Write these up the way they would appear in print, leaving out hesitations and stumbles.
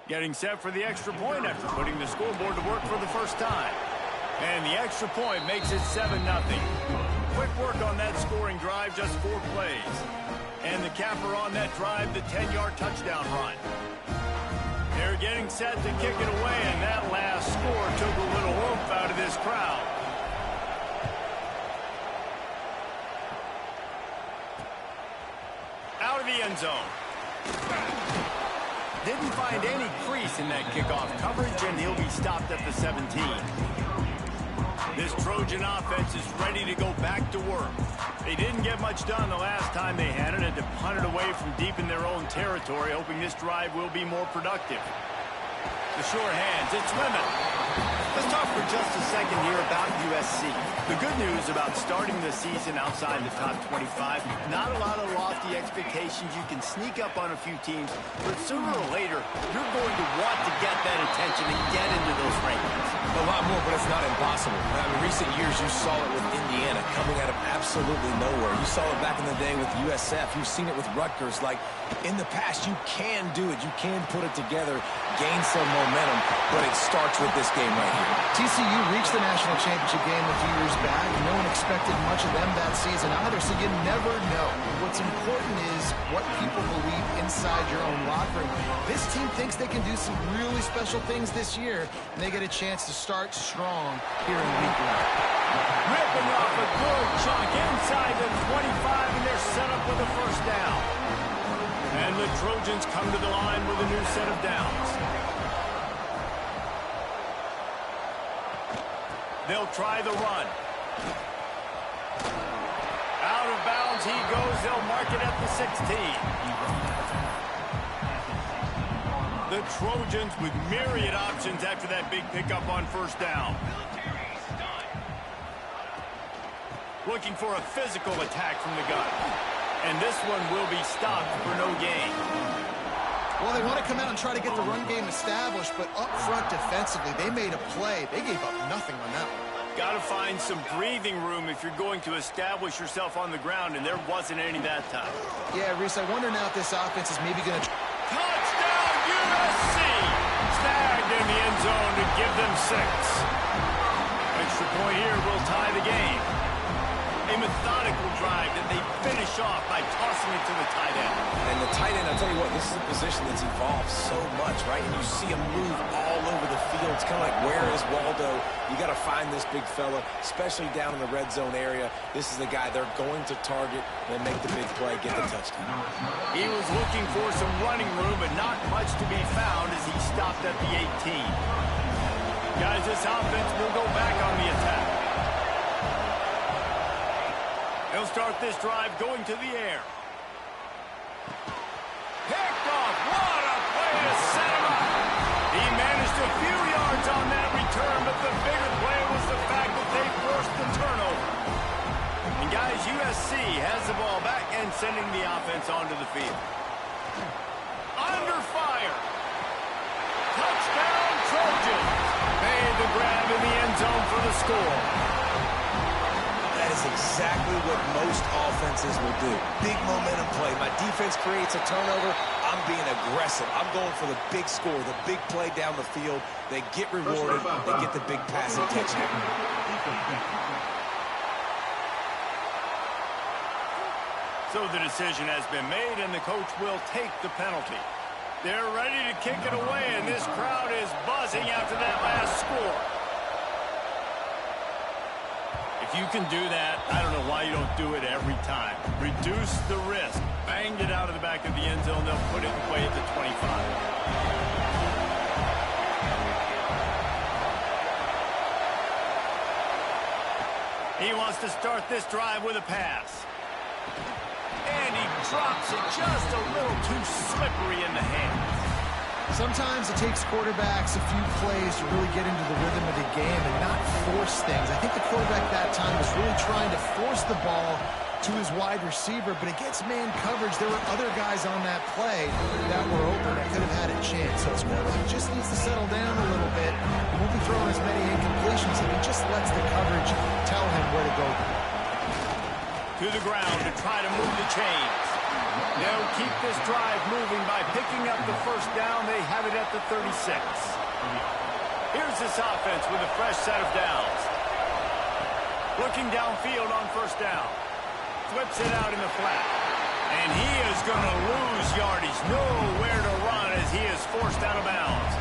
Getting set for the extra point after putting the scoreboard to work for the first time. And the extra point makes it 7-0. Quick work on that scoring drive, just 4 plays. And the capper on that drive, the 10-yard touchdown run. They're getting set to kick it away, and that last score took a little oomph out of this crowd. Out of the end zone. Didn't find any crease in that kickoff coverage, and he'll be stopped at the 17. This Trojan offense is ready to go back to work. They didn't get much done the last time they had it, and to punt it away from deep in their own territory, hoping this drive will be more productive. The sure hands, it's Lemon. Let's talk for just a second here about USC. The good news about starting the season outside the top 25, not a lot of lofty expectations. You can sneak up on a few teams, but sooner or later, you're going to want to get that attention and get into those rankings. A lot more, but it's not impossible. In recent years, you saw it with Indiana coming out of absolutely nowhere. You saw it back in the day with USF. You've seen it with Rutgers. Like, in the past, you can do it. You can put it together, gain some momentum, but it starts with this game right here. TCU reached the national championship game a few years back. No one expected much of them that season either, so you never know. What's important is what people believe inside your own locker room. This team thinks they can do some really special things this year, and they get a chance to start strong here in week 1. Ripping off a good chunk inside the 25, and they're set up with a first down. And the Trojans come to the line with a new set of downs. They'll try the run. Out of bounds he goes. They'll mark it at the 16. The Trojans with myriad options after that big pickup on first down. Looking for a physical attack from the gun. And this one will be stopped for no gain. Well, they want to come out and try to get the run game established, but up front defensively, they made a play. They gave up nothing on that one. Got to find some breathing room if you're going to establish yourself on the ground, and there wasn't any that time. Yeah, Reese, I wonder now if this offense is maybe going to... Touchdown, USC! Snagged in the end zone to give them 6. Extra point here will tie the game. A methodical drive that they finish off by tossing it to the tight end. And the tight end, I'll tell you what, this is a position that's evolved so much, right? And you see him move all over the field. It's kind of like, where is Waldo? You got to find this big fella, especially down in the red zone area. This is the guy they're going to target and make the big play, get the touchdown. He was looking for some running room, but not much to be found as he stopped at the 18. Guys, this offense will go back on the attack. They'll start this drive going to the air. Picked off. What a play to set him up. He managed a few yards on that return, but the bigger play was the fact that they forced the turnover. And guys, USC has the ball back and sending the offense onto the field. Under fire. Touchdown, Trojans. Made the grab in the end zone for the score. That is exactly what most offenses will do. Big momentum play. My defense creates a turnover. I'm being aggressive. I'm going for the big score, the big play down the field. They get rewarded. They get the big passing touchdown. So the decision has been made, and the coach will take the penalty. They're ready to kick it away, and this crowd is buzzing after that last score. If you can do that, I don't know why you don't do it every time. Reduce the risk. Banged it out of the back of the end zone. They'll put it away at the 25. He wants to start this drive with a pass. And he drops it just a little too slippery in the hands. Sometimes it takes quarterbacks a few plays to really get into the rhythm of the game and not force things. I think the quarterback that time was really trying to force the ball to his wide receiver, but against man coverage, there were other guys on that play that were open that could have had a chance. So his quarterback just needs to settle down a little bit. He won't be throwing as many incompletions if he just lets the coverage tell him where to go. To the ground to try to move the chains. They'll keep this drive moving by picking up the first down. They have it at the 36. Here's this offense with a fresh set of downs. Looking downfield on first down. Flips it out in the flat. And he is going to lose yardage. Nowhere to run as he is forced out of bounds.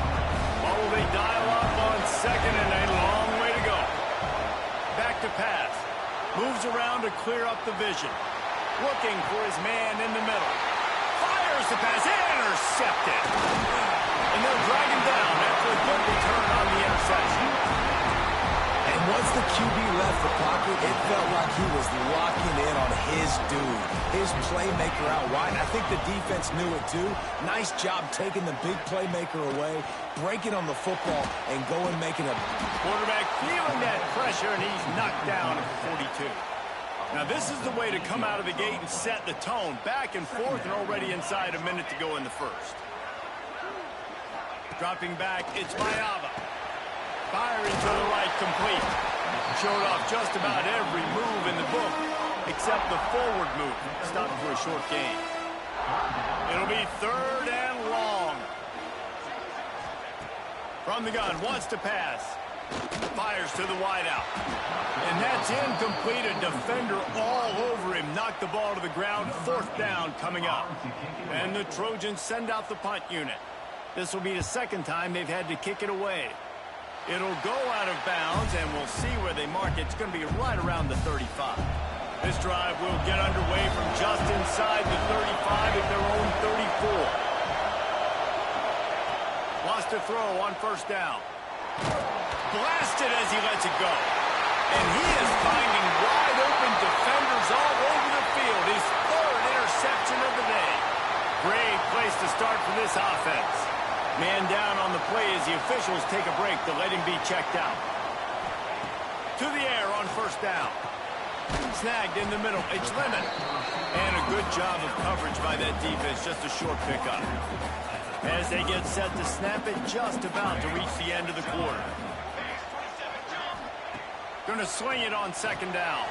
Oh, they dial up on second and a long way to go. Back to pass. Moves around to clear up the vision. Looking for his man in the middle. Fires the pass. Intercepted. And they'll drag him down after a good return on the interception. And once the QB left the pocket, it felt like he was locking in on his dude, his playmaker out wide. I think the defense knew it too. Nice job taking the big playmaker away, breaking on the football, and going making a... Quarterback feeling that pressure, and he's knocked down at the 42. Now this is the way to come out of the gate and set the tone. Back and forth and already inside a minute to go in the first. Dropping back, it's Mayava. Firing to the right, complete. Showed off just about every move in the book, except the forward move. Stopped for a short gain. It'll be third and long. From the gun, wants to pass. Fires to the wideout. And that's incomplete. A defender all over him. Knocked the ball to the ground. Fourth down coming up. And the Trojans send out the punt unit. This will be the second time they've had to kick it away. It'll go out of bounds, and we'll see where they mark it. It's going to be right around the 35. This drive will get underway from just inside the 35 at their own 34. Wants to throw on first down. Blasted as he lets it go. And he is finding wide open defenders all over the field. His third interception of the day. Great place to start for this offense. Man down on the play as the officials take a break to let him be checked out. To the air on first down. Snagged in the middle. It's Lemon. And a good job of coverage by that defense. Just a short pickup. As they get set to snap it, just about to reach the end of the quarter. Going to swing it on second down.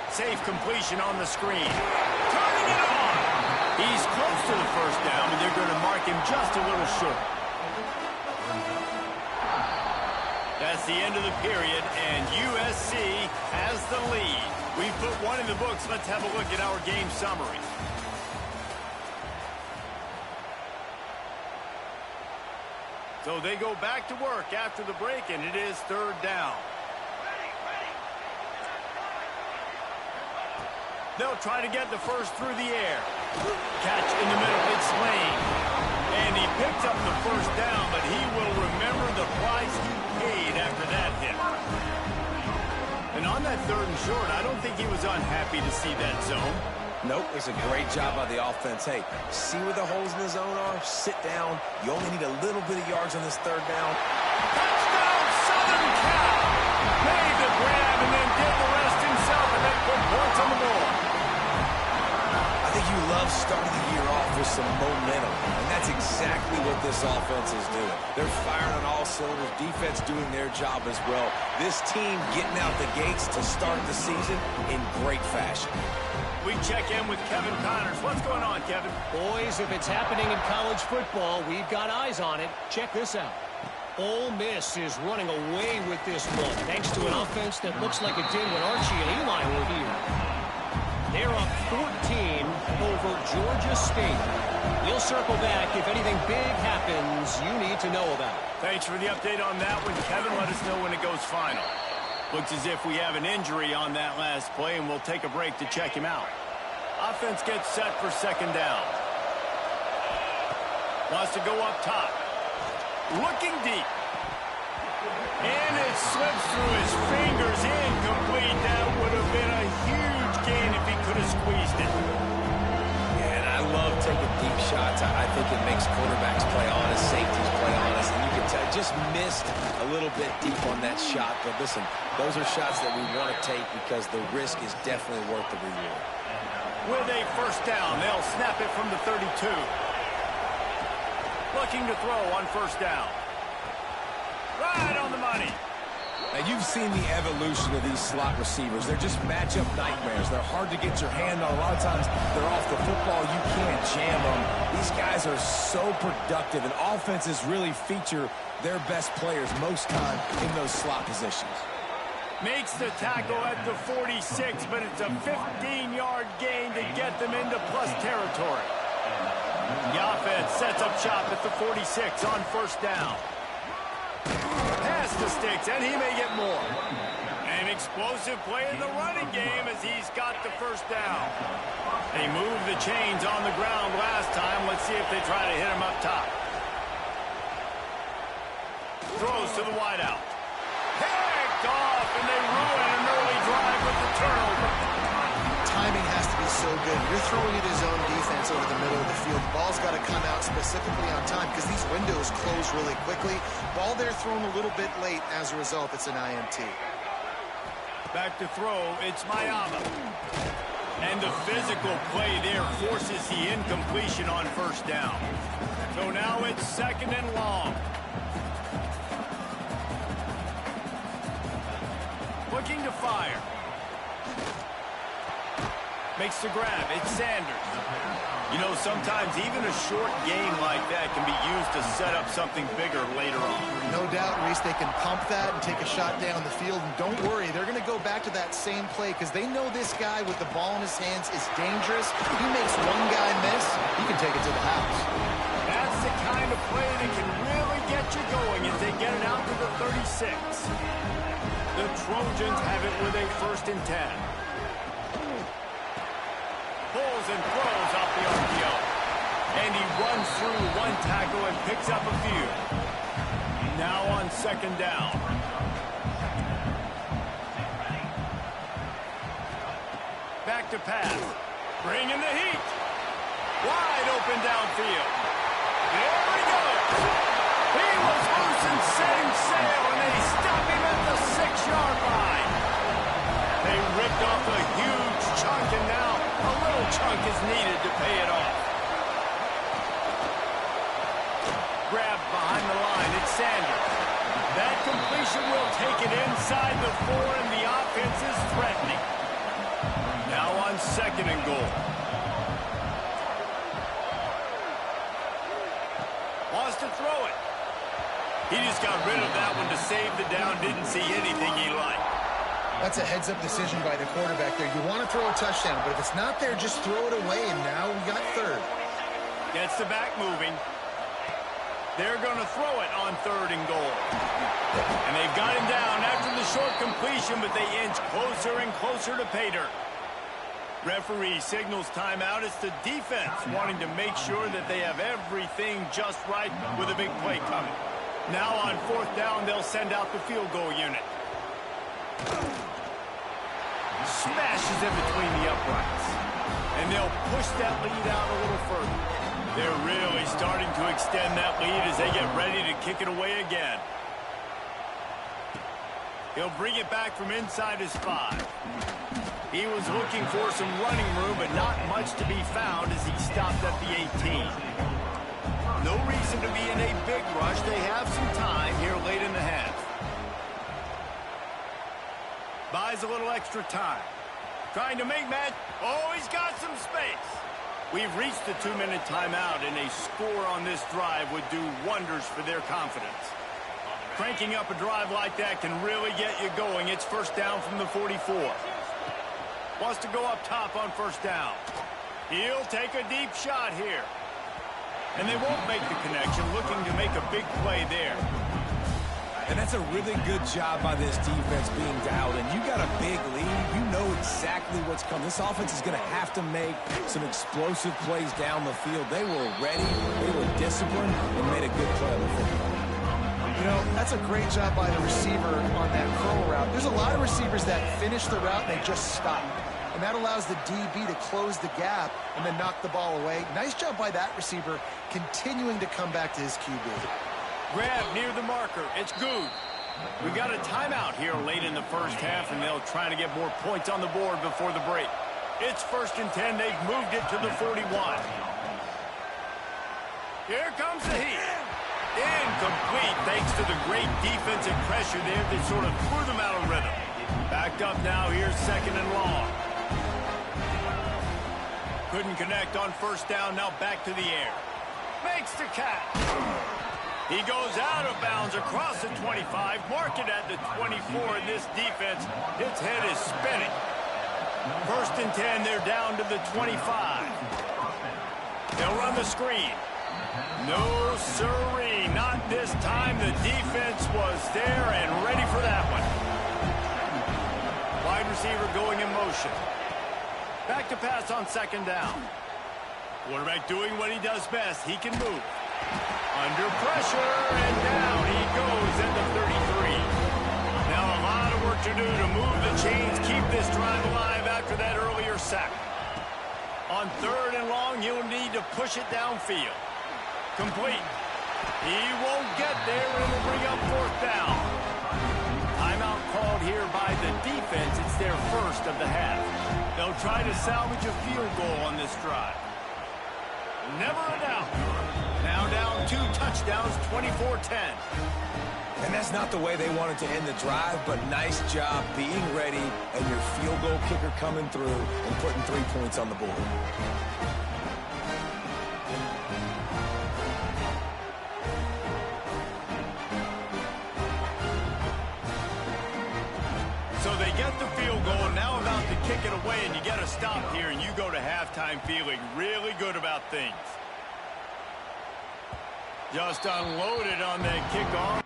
Safe completion on the screen. Turning it on. He's close to the first down, and they're going to mark him just a little short. That's the end of the period, and USC has the lead. We've put one in the books. Let's have a look at our game summary. So they go back to work after the break, and it is third down. They'll try to get the first through the air. Catch in the middle. It's Lane. And he picked up the first down, but he will remember the price he paid after that hit. And on that third and short, I don't think he was unhappy to see that zone. Nope, it's a great job by the offense. Hey, see where the holes in the zone are? Sit down. You only need a little bit of yards on this third down. Touchdown, Southern Cal! Made the grab and then did the rest himself, and then put points on the board. I think you love starting the year off with some momentum, and that's exactly what this offense is doing. They're firing on all cylinders, defense doing their job as well. This team getting out the gates to start the season in great fashion. We check in with Kevin Connors. What's going on, Kevin? Boys, if it's happening in college football, we've got eyes on it. Check this out. Ole Miss is running away with this one, thanks to an offense that looks like it did when Archie and Eli were here. They're up 14 over Georgia State. We'll circle back if anything big happens you need to know about. Thanks for the update on that one, Kevin. Let us know when it goes final. Looks as if we have an injury on that last play, and we'll take a break to check him out. Offense gets set for second down. Wants to go up top. Looking deep. And it slips through his fingers. Incomplete. That would have been a huge gain if he could have squeezed it. And I love taking deep shots. I think it makes quarterbacks play honest, safeties play honest. And you can tell, just missed a little bit deep on that shot. But listen, those are shots that we want to take because the risk is definitely worth the reward. With a first down, they'll snap it from the 32. Looking to throw on first down. Right on the money. And you've seen the evolution of these slot receivers. They're just matchup nightmares. They're hard to get your hand on. A lot of times they're off the football. You can't jam them. These guys are so productive, and offenses really feature their best players most time in those slot positions. Makes the tackle at the 46, but it's a 15-yard gain to get them into plus territory. The offense sets up shop at the 46 on first down. Pass the sticks, and he may get more. An explosive play in the running game as he's got the first down. They moved the chains on the ground last time. Let's see if they try to hit him up top. Throws to the wideout. Picked off, and they ruin an early drive with the turnover. Timing has to be so good. You're throwing at his own defense over the middle of the field. The ball's got to come out specifically on time because these windows close really quickly. Ball there thrown a little bit late. As a result, it's an INT. Back to throw, it's Mayama. And the physical play there forces the incompletion on first down. So now it's second and long. Looking to fire. Makes the grab. It's Sanders. You know, sometimes even a short game like that can be used to set up something bigger later on. No doubt, Reese, they can pump that and take a shot down the field. And don't worry, they're going to go back to that same play because they know this guy with the ball in his hands is dangerous. He makes one guy miss, he can take it to the house. That's the kind of play that can really get you going as they get it out to the 36. The Trojans have it with a 1st and 10. Pulls and throws off the RPO. And he runs through one tackle and picks up a few. Now on second down. Back to pass. Bringing the heat. Wide open downfield. There he goes. He was loose and setting sail, and they stop him at the 6-yard line. They ripped off a huge chunk, and now a little chunk is needed to pay it off. Grabbed behind the line, it's Sanders. That completion will take it inside the 4, and the offense is threatening. Now on second and goal. Wants to throw it. He just got rid of that one to save the down, didn't see anything he liked. That's a heads-up decision by the quarterback there. You want to throw a touchdown, but if it's not there, just throw it away, and now we got third. Gets the back moving. They're going to throw it on 3rd and goal. And they've got him down after the short completion, but they inch closer and closer to pay dirt. Referee signals timeout. It's the defense wanting to make sure that they have everything just right with a big play coming. Now on 4th down, they'll send out the field goal unit. Smashes in between the uprights. And they'll push that lead out a little further. They're really starting to extend that lead as they get ready to kick it away again. He'll bring it back from inside his 5. He was looking for some running room, but not much to be found as he stopped at the 18. No reason to be in a big rush. They have some time here late in the half. Buys a little extra time. Trying to make match. Oh, he's got some space. We've reached the 2-minute timeout, and a score on this drive would do wonders for their confidence. Cranking up a drive like that can really get you going. It's first down from the 44. Wants to go up top on first down. He'll take a deep shot here. And they won't make the connection, looking to make a big play there. And that's a really good job by this defense being dialed in. You got a big lead. You know exactly what's coming. This offense is going to have to make some explosive plays down the field. They were ready, they were disciplined, and made a good play on the football. You know, that's a great job by the receiver on that curl route. There's a lot of receivers that finish the route and they just stop. And that allows the DB to close the gap and then knock the ball away. Nice job by that receiver continuing to come back to his QB. Grab near the marker. It's good. We've got a timeout here late in the first half, and they'll try to get more points on the board before the break. It's 1st and 10. They've moved it to the 41. Here comes the heat. Incomplete thanks to the great defensive pressure there that sort of threw them out of rhythm. Backed up now, here's 2nd and long. Couldn't connect on 1st down, now back to the air. Makes the catch. He goes out of bounds across the 25, mark it at the 24, and this defense, its head is spinning. 1st and 10, they're down to the 25. They'll run the screen. No, sirree, not this time. The defense was there and ready for that one. Wide receiver going in motion. Back to pass on 2nd down. Quarterback doing what he does best. He can move. Under pressure, and down he goes at the 33. Now a lot of work to do to move the chains, keep this drive alive after that earlier sack. On 3rd and long, he'll need to push it downfield. Complete. He won't get there, and it'll bring up 4th down. Timeout called here by the defense. It's their first of the half. They'll try to salvage a field goal on this drive. Never a doubt. Now down 2 touchdowns, 24-10. And that's not the way they wanted to end the drive, but nice job being ready and your field goal kicker coming through and putting 3 points on the board. So they get the field goal, now about to kick it away, and you get a stop here, and you go to halftime feeling really good about things. Just unloaded on that kickoff.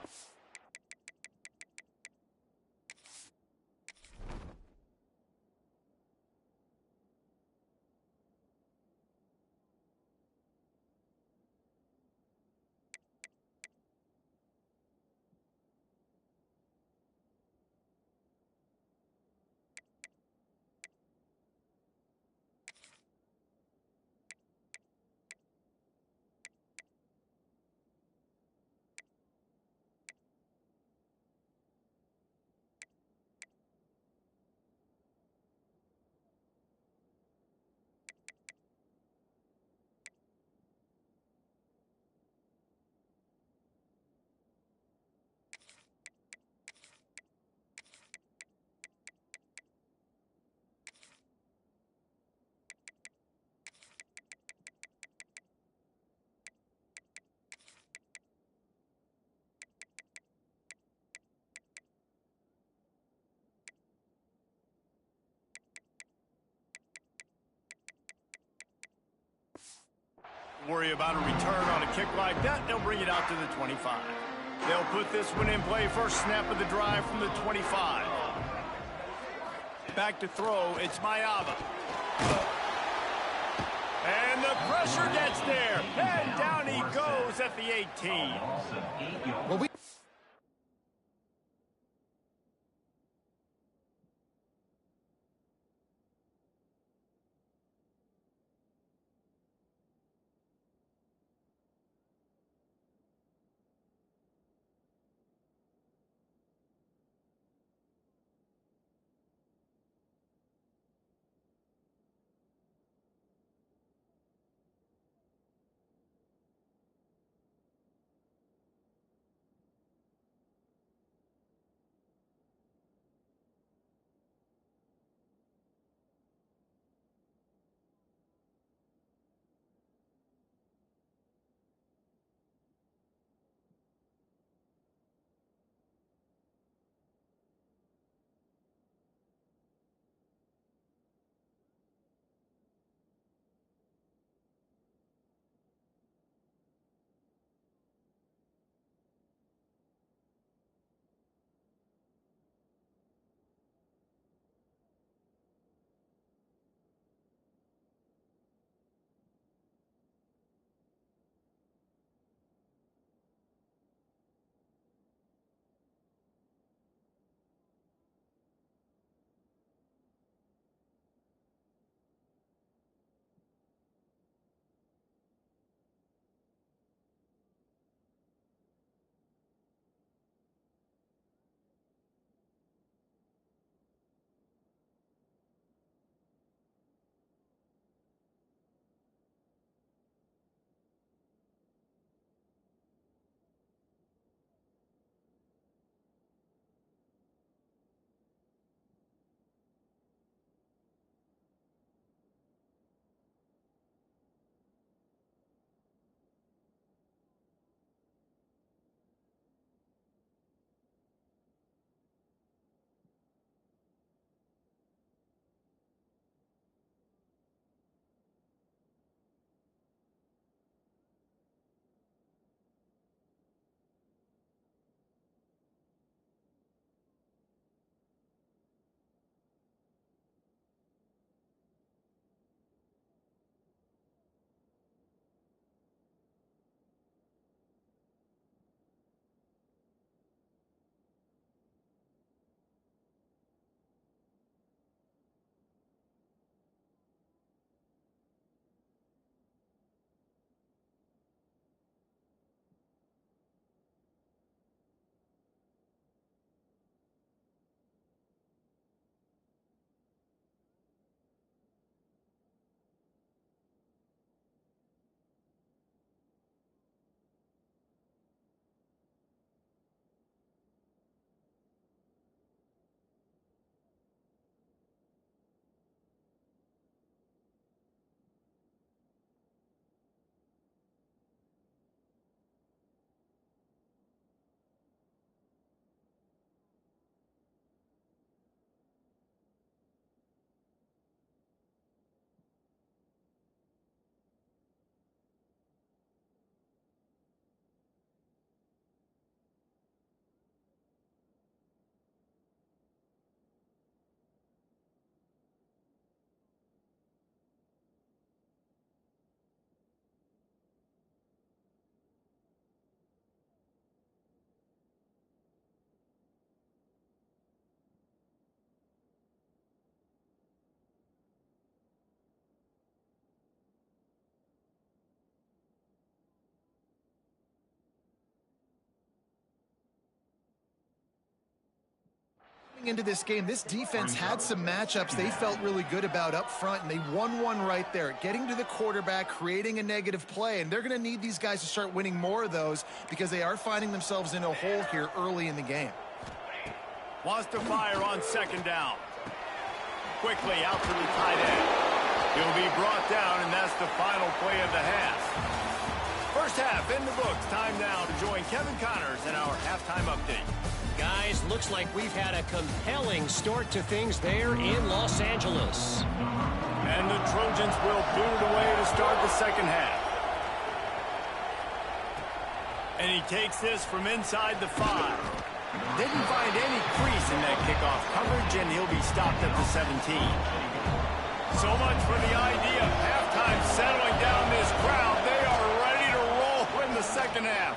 Worry about a return on a kick like that, they'll bring it out to the 25. They'll put this one in play, first snap of the drive from the 25. Back to throw, it's Mayava. And the pressure gets there, and down he goes at the 18. Well, into this game, this defense had some matchups they felt really good about up front, and they won one right there, getting to the quarterback, creating a negative play, and they're going to need these guys to start winning more of those because they are finding themselves in a hole here early in the game. Wants to fire on second down. Quickly out to the tight end. He'll be brought down, and that's the final play of the half. First half in the books. Time now to join Kevin Connors in our halftime update. Guys, looks like we've had a compelling start to things there in Los Angeles. And the Trojans will boot it away to start the second half. And he takes this from inside the 5. Didn't find any crease in that kickoff coverage, and he'll be stopped at the 17. So much for the idea of halftime settling down this crowd. They are ready to roll in the second half.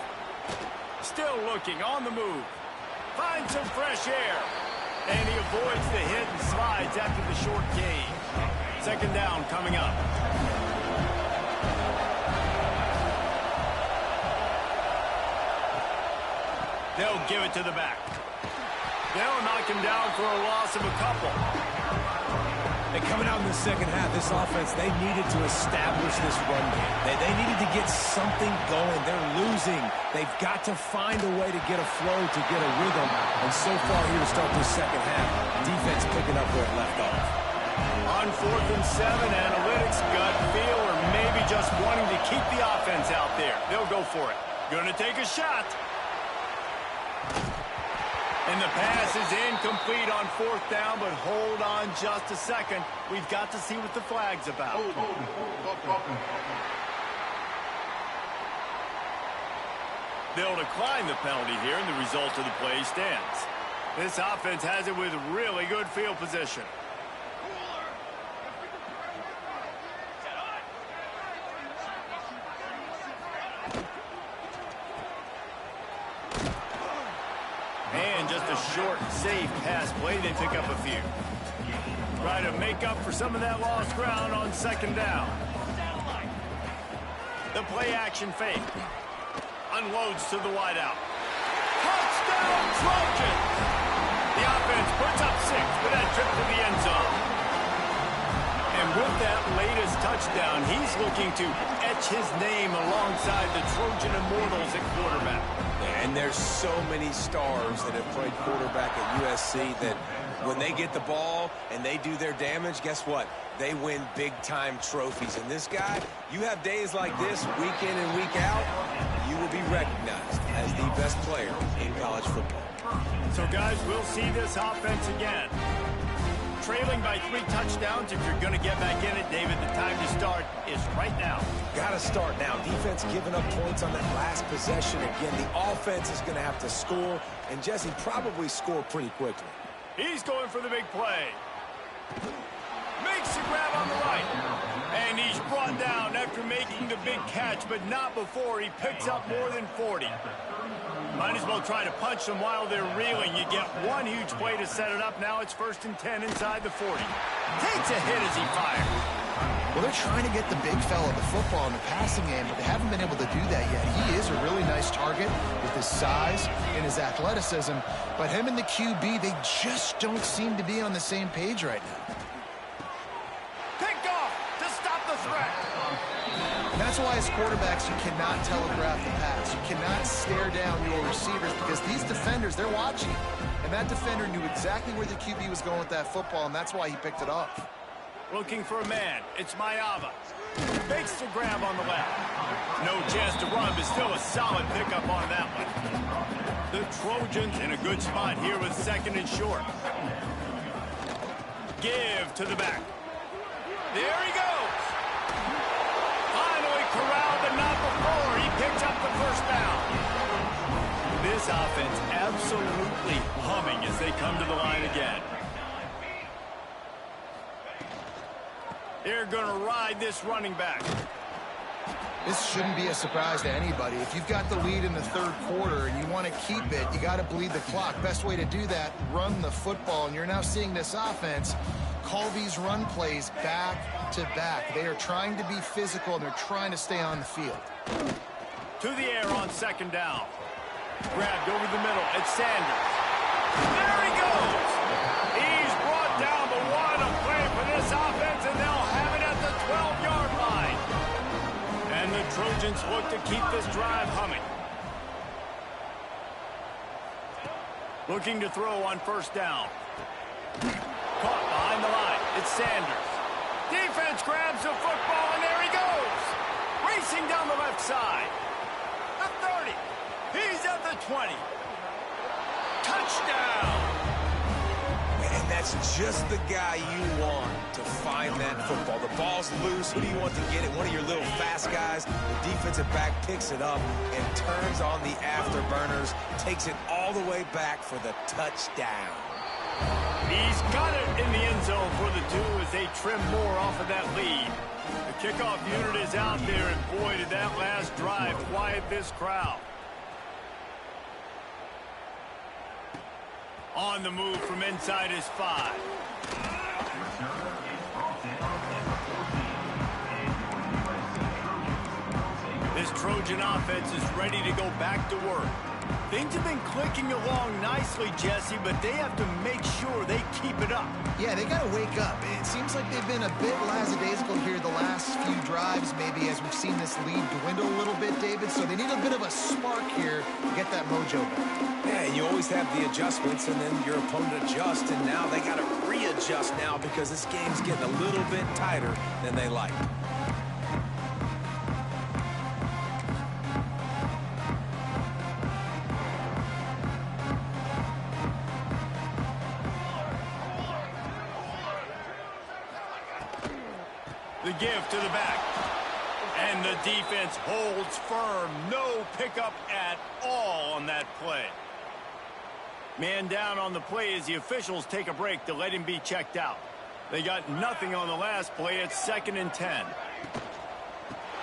Still looking on the move. Finds some fresh air. And he avoids the hit and slides after the short gain. Second down coming up. They'll give it to the back. They'll knock him down for a loss of a couple. And coming out in the second half, this offense, they needed to establish this run game. They needed to get something going. They're losing. They've got to find a way to get a flow, to get a rhythm. And so far here to start this second half, defense picking up where it left off. On 4th and 7, analytics, gut feel, or maybe just wanting to keep the offense out there. They'll go for it. Gonna take a shot. And the pass is incomplete on 4th down, but hold on just a second. We've got to see what the flag's about. They'll decline the penalty here, and the result of the play stands. This offense has it with really good field position. And just a short, safe pass play. They pick up a few. Try to make up for some of that lost ground on second down. The play action fake. Unloads to the wideout. Touchdown, Trojans! The offense puts up 6 for that trip to the end zone. And with that latest touchdown, he's looking to etch his name alongside the Trojan Immortals at quarterback. And there's so many stars that have played quarterback at USC that when they get the ball and they do their damage, guess what? They win big-time trophies. And this guy, you have days like this, week in and week out, you will be recognized as the best player in college football. So, guys, we'll see this offense again. Trailing by 3 touchdowns. If you're going to get back in it, David, the time to start is right now. Got to start now. Defense giving up points on that last possession. Again, the offense is going to have to score, and Jesse probably score pretty quickly. He's going for the big play. Makes the grab on the right. And he's brought down after making the big catch, but not before he picks up more than 40. Might as well try to punch them while they're reeling. You get one huge play to set it up. Now it's 1st and 10 inside the 40. Takes a hit as he fires. Well, they're trying to get the big fella the football in the passing game, but they haven't been able to do that yet. He is a really nice target with his size and his athleticism, but him and the QB, they just don't seem to be on the same page right now. Picked off to stop the threat. And that's why as quarterbacks, you cannot telegraph the pass. You cannot stare down your receivers because these defenders, they're watching. And that defender knew exactly where the QB was going with that football, and that's why he picked it off. Looking for a man. It's Mayava. Makes the grab on the left. No chance to run, but still a solid pickup on that one. The Trojans in a good spot here with 2nd and short. Give to the back. There he goes. Finally corralled, but not before. He picks up the 1st down. This offense absolutely humming as they come to the line again. They're going to ride this running back. This shouldn't be a surprise to anybody. If you've got the lead in the 3rd quarter and you want to keep it, you got to bleed the clock. Best way to do that, run the football. And you're now seeing this offense call these run plays back to back. They are trying to be physical, and they're trying to stay on the field. To the air on 2nd down. Grabbed over the middle. It's Sanders. There he goes. Trojans look to keep this drive humming. Looking to throw on first down. Caught behind the line. It's Sanders. Defense grabs the football, and there he goes. Racing down the left side. The 30. He's at the 20. Touchdown. And that's just the guy you want to find that football. The ball's loose. Who do you want to get it? One of your little fast guys. The defensive back picks it up and turns on the afterburners, takes it all the way back for the touchdown. He's got it in the end zone for the two as they trim more off of that lead. The kickoff unit is out there, and boy, did that last drive quiet this crowd. On the move from inside his 5. This Trojan offense is ready to go back to work. Things have been clicking along nicely, Jesse, but they have to make sure they keep it up. Yeah, they got to wake up. It seems like they've been a bit lackadaisical here the last few drives, maybe as we've seen this lead dwindle a little bit, David. So they need a bit of a spark here to get that mojo back. Yeah, and you always have the adjustments, and then your opponent adjusts, and now they got to readjust now because this game's getting a little bit tighter than they like. The give to the back. And the defense holds firm. No pickup at all on that play. Man down on the play as the officials take a break to let him be checked out. They got nothing on the last play. It's 2nd and 10.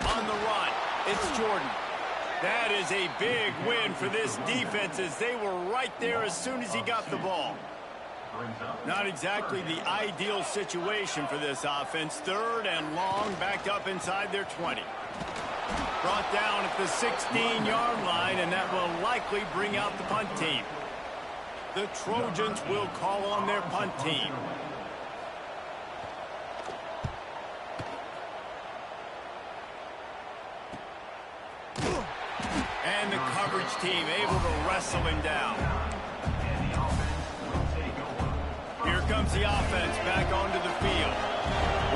On the run, it's Jordan. That is a big win for this defense as they were right there as soon as he got the ball. Not exactly the ideal situation for this offense. 3rd and long, backed up inside their 20. Brought down at the 16-yard line, and that will likely bring out the punt team. The Trojans will call on their punt team. And the coverage team able to wrestle him down. Here comes the offense back onto the field.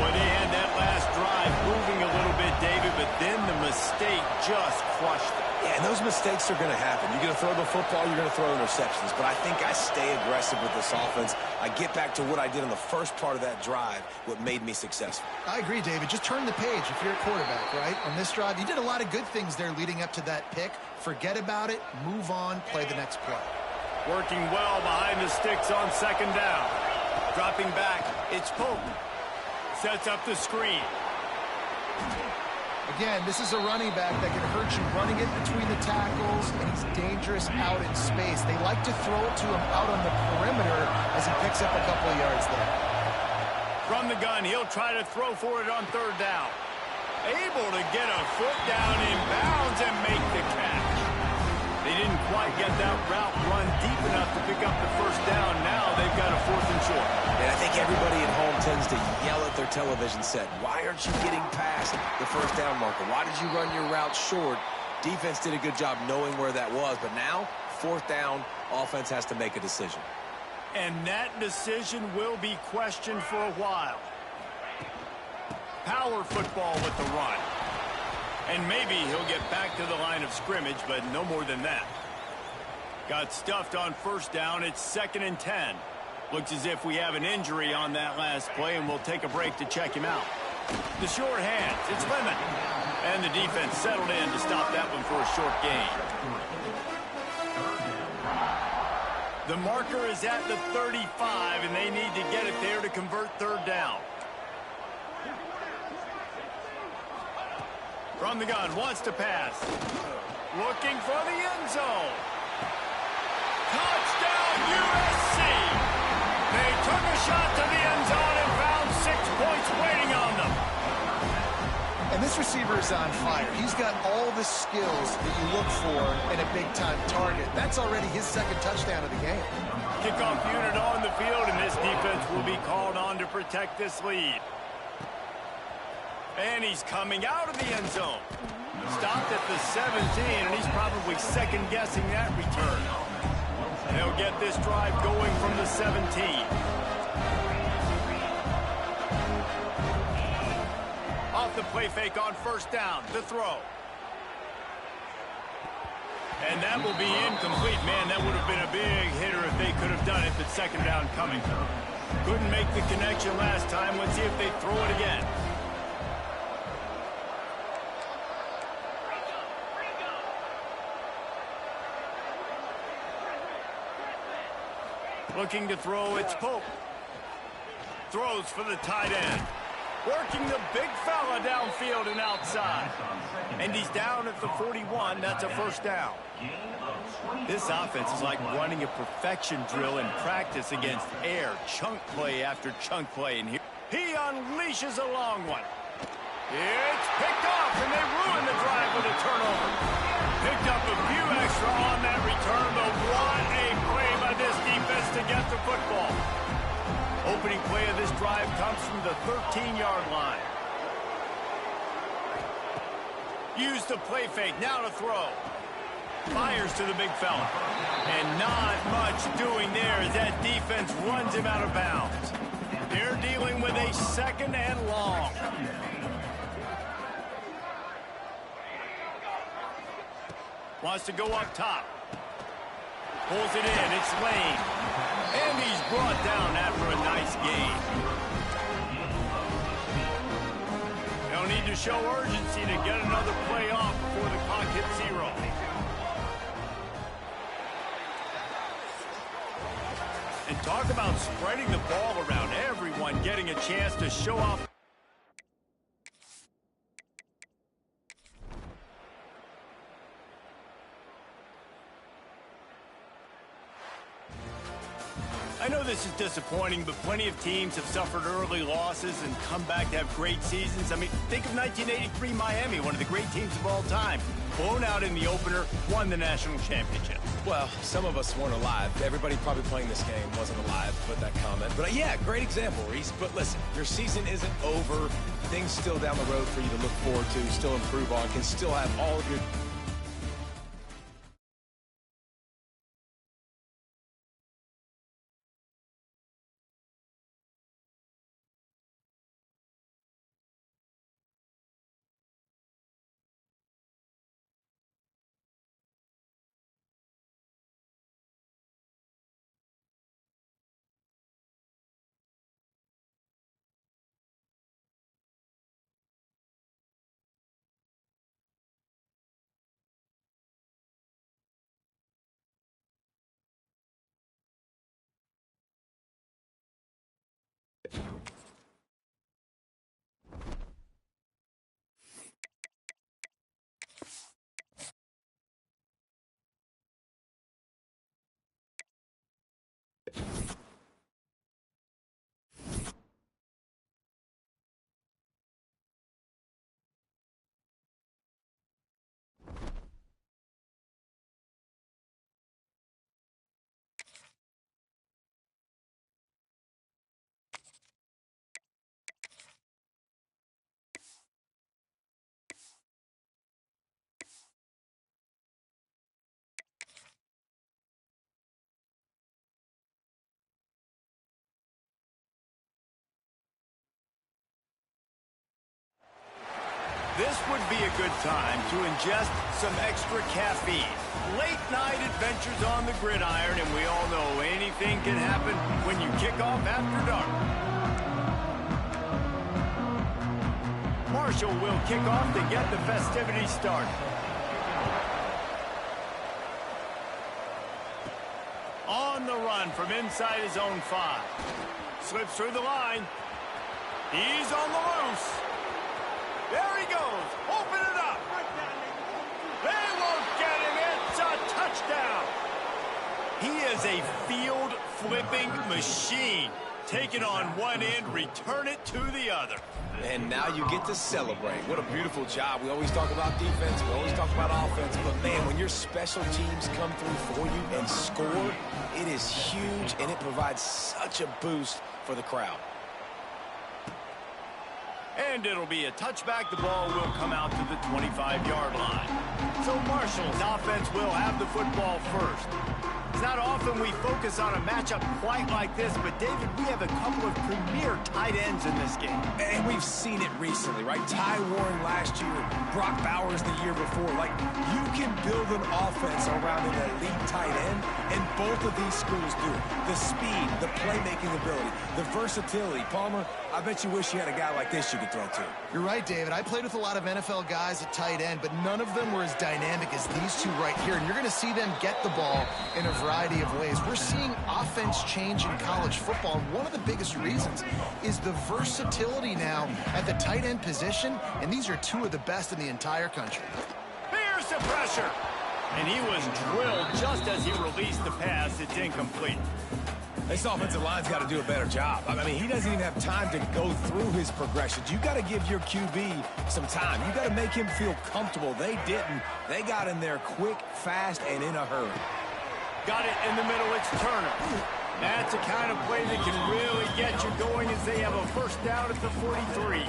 Boy, they had that last drive moving a little bit, David, but then the mistake just crushed them. Yeah, and those mistakes are going to happen. You're going to throw the football, you're going to throw interceptions. But I think I stay aggressive with this offense. I get back to what I did in the first part of that drive, what made me successful. I agree, David. Just turn the page if you're a quarterback, right? On this drive, you did a lot of good things there leading up to that pick. Forget about it, move on, play the next play. Working well behind the sticks on 2nd down. Dropping back, it's Fulton. Sets up the screen. Again, this is a running back that can hurt you running it between the tackles, and he's dangerous out in space. They like to throw it to him out on the perimeter as he picks up a couple of yards there. From the gun, he'll try to throw for it on 3rd down. Able to get a foot down in bounds and make the catch. They didn't quite get that route run deep enough to pick up the 1st down. Now they've got a 4th and short. And I think everybody at home tends to yell at their television set. Why aren't you getting past the 1st down marker? Why did you run your route short? Defense did a good job knowing where that was. But now, 4th down, offense has to make a decision. And that decision will be questioned for a while. Power football with the run. And maybe he'll get back to the line of scrimmage, but no more than that. Got stuffed on 1st down. It's 2nd and 10. Looks as if we have an injury on that last play, and we'll take a break to check him out. The short hands, it's Lemon. And the defense settled in to stop that one for a short gain. The marker is at the 35, and they need to get it there to convert 3rd down. From the gun, wants to pass. Looking for the end zone. Touchdown, USC! They took a shot to the end zone and found 6 points waiting on them. And this receiver is on fire. He's got all the skills that you look for in a big-time target. That's already his 2nd touchdown of the game. Kickoff unit on the field, and this defense will be called on to protect this lead. And he's coming out of the end zone. Stopped at the 17, and he's probably second-guessing that return. They'll get this drive going from the 17. Off the play fake on first down, the throw. And that will be incomplete. Man, that would have been a big hitter if they could have done it, but second down coming. Couldn't make the connection last time. Let's see if they throw it again. Looking to throw, it's Pope. Throws for the tight end. Working the big fella downfield and outside. And he's down at the 41. That's a first down. This offense is like running a perfection drill in practice against air. Chunk play after chunk play. And he unleashes a long one. It's picked off, and they ruin the drive with a turnover. Picked up a few extra on that return, but what a play by this defense to get the football. Opening play of this drive comes from the 13-yard line. Use the play fake, now to throw. Fires to the big fella. And not much doing there as that defense runs him out of bounds. They're dealing with a second and long. Wants to go up top. Pulls it in. It's Lane. And he's brought down after a nice gain. They'll need to show urgency to get another play off before the clock hits 0. And talk about spreading the ball around. Everyone getting a chance to show off. I know this is disappointing, but plenty of teams have suffered early losses and come back to have great seasons. I mean, think of 1983 Miami, one of the great teams of all time. Blown out in the opener, won the national championship. Well, some of us weren't alive. Everybody probably playing this game wasn't alive, put that comment. But yeah, great example, Reese. But listen, your season isn't over. Things still down the road for you to look forward to, still improve on, can still have all of your... This would be a good time to ingest some extra caffeine. Late night adventures on the gridiron, and we all know anything can happen when you kick off after dark. Marshall will kick off to get the festivities started. On the run from inside his own 5. Slips through the line. He's on the loose. There he goes. Open it up. They won't get him. It's a touchdown. He is a field-flipping machine. Take it on one end, return it to the other. And now you get to celebrate. What a beautiful job. We always talk about defense. We always talk about offense. But, man, when your special teams come through for you and score, it is huge, and it provides such a boost for the crowd. And it'll be a touchback. The ball will come out to the 25-yard line. So Marshall's offense will have the football first. It's not often we focus on a matchup quite like this, but David, we have a couple of premier tight ends in this game. And we've seen it recently, right? Ty Warren last year, Brock Bowers the year before. Like, you can build an offense around an elite tight end, and both of these schools do it. The speed, the playmaking ability, the versatility. Palmer, I bet you wish you had a guy like this you could throw to. You're right, David. I played with a lot of NFL guys at tight end, but none of them were as dynamic as these two right here. And you're going to see them get the ball in a variety of ways. We're seeing offense change in college football, and one of the biggest reasons is the versatility now at the tight end position, and these are two of the best in the entire country. Here's the pressure. And he was drilled just as he released the pass. It's incomplete. This offensive line's got to do a better job. I mean, he doesn't even have time to go through his progressions. You got to give your QB some time. You got to make him feel comfortable. They didn't. They got in there quick, fast, and in a hurry. Got it in the middle. It's Turner. That's the kind of play that can really get you going as they have a first down at the 43.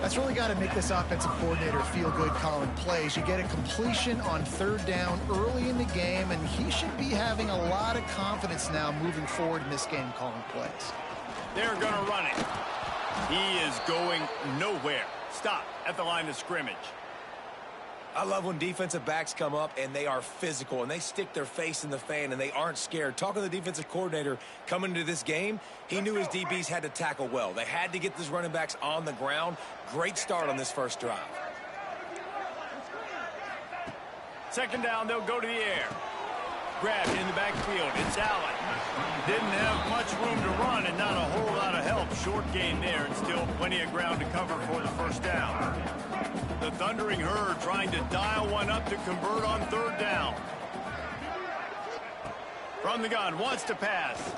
That's really got to make this offensive coordinator feel good calling plays. You get a completion on third down early in the game, and he should be having a lot of confidence now moving forward in this game calling plays. They're going to run it. He is going nowhere. Stop at the line of scrimmage. I love when defensive backs come up and they are physical and they stick their face in the fan and they aren't scared. Talking to the defensive coordinator coming into this game, he knew his DBs had to tackle well. They had to get these running backs on the ground. Great start on this first drive. Second down, they'll go to the air. Grabbed in the backfield. It's Allen. Didn't have much room to run and not a whole lot of help. Short gain there and still plenty of ground to cover for the first down. The Thundering Herd trying to dial one up to convert on third down. From the gun, wants to pass.